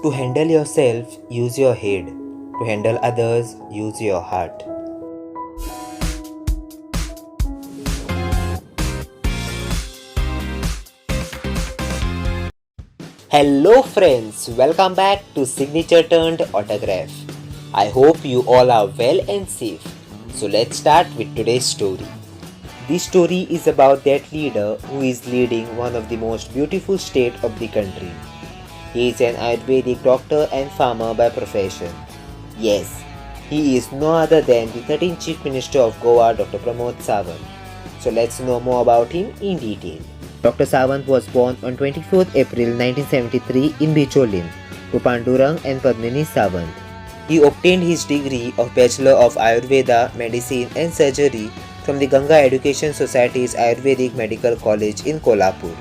To handle yourself, use your head. To handle others, use your heart. Hello friends, welcome back to Signature Turned Autograph. I hope you all are well and safe. So let's start with today's story. This story is about that leader who is leading one of the most beautiful states of the country. He is an Ayurvedic doctor and farmer by profession. Yes, he is no other than the 13th Chief Minister of Goa, Dr. Pramod Sawant. So let's know more about him in detail. Dr. Sawant was born on 24th April 1973 in Bicholim to Pandurang and Padmini Sawant. He obtained his degree of Bachelor of Ayurveda, Medicine and Surgery from the Ganga Education Society's Ayurvedic Medical College in Kolhapur.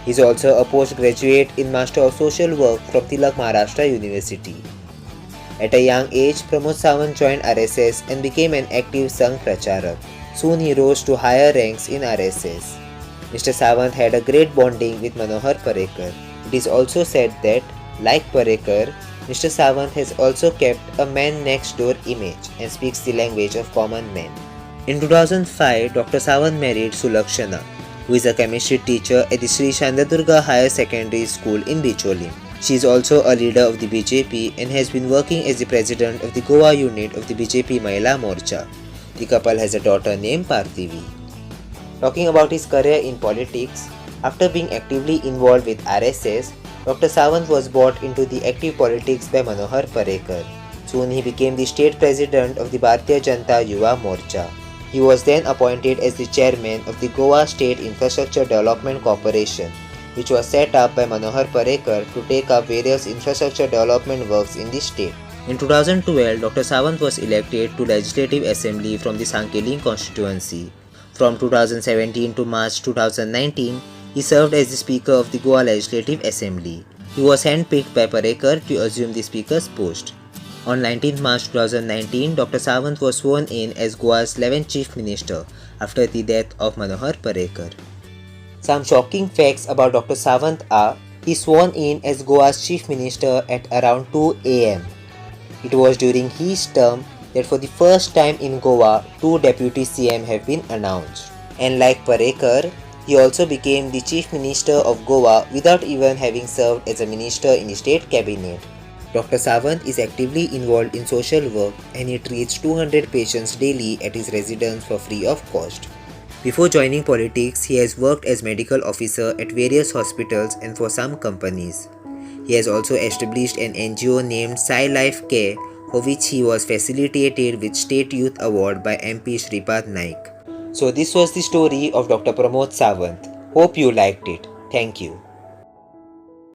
He is also a postgraduate in Master of Social Work from Tilak Maharashtra University. At a young age, Pramod Sawant joined RSS and became an active Sangh Pracharak. Soon he rose to higher ranks in RSS. Mr. Sawant had a great bonding with Manohar Parrikar. It is also said that, like Parrikar, Mr. Sawant has also kept a man next door image and speaks the language of common men. In 2005, Dr. Sawant married Sulakshana, who is a chemistry teacher at the Sri Shandadurga Higher Secondary School in Bicholim. She is also a leader of the BJP and has been working as the president of the Goa unit of the BJP Mahila Morcha. The couple has a daughter named Parthivi. Talking about his career in politics, after being actively involved with RSS, Dr. Sawant was brought into the active politics by Manohar Parrikar. Soon he became the state president of the Bharatiya Janata Yuva Morcha. He was then appointed as the chairman of the Goa State Infrastructure Development Corporation, which was set up by Manohar Parrikar to take up various infrastructure development works in the state. In 2012, Dr. Sawant was elected to Legislative Assembly from the Sankeling constituency. From 2017 to March 2019, he served as the Speaker of the Goa Legislative Assembly. He was handpicked by Parrikar to assume the Speaker's post. On 19 March 2019, Dr. Sawant was sworn in as Goa's 11th Chief Minister after the death of Manohar Parrikar. Some shocking facts about Dr. Sawant are: he sworn in as Goa's Chief Minister at around 2 am. It was during his term that for the first time in Goa, 2 Deputy CM have been announced. And like Parrikar, he also became the Chief Minister of Goa without even having served as a minister in the state cabinet. Dr. Sawant is actively involved in social work and he treats 200 patients daily at his residence for free of cost. Before joining politics, he has worked as medical officer at various hospitals and for some companies. He has also established an NGO named Sai Life Care, for which he was facilitated with State Youth Award by MP Shripad Naik. So this was the story of Dr. Pramod Sawant. Hope you liked it. Thank you.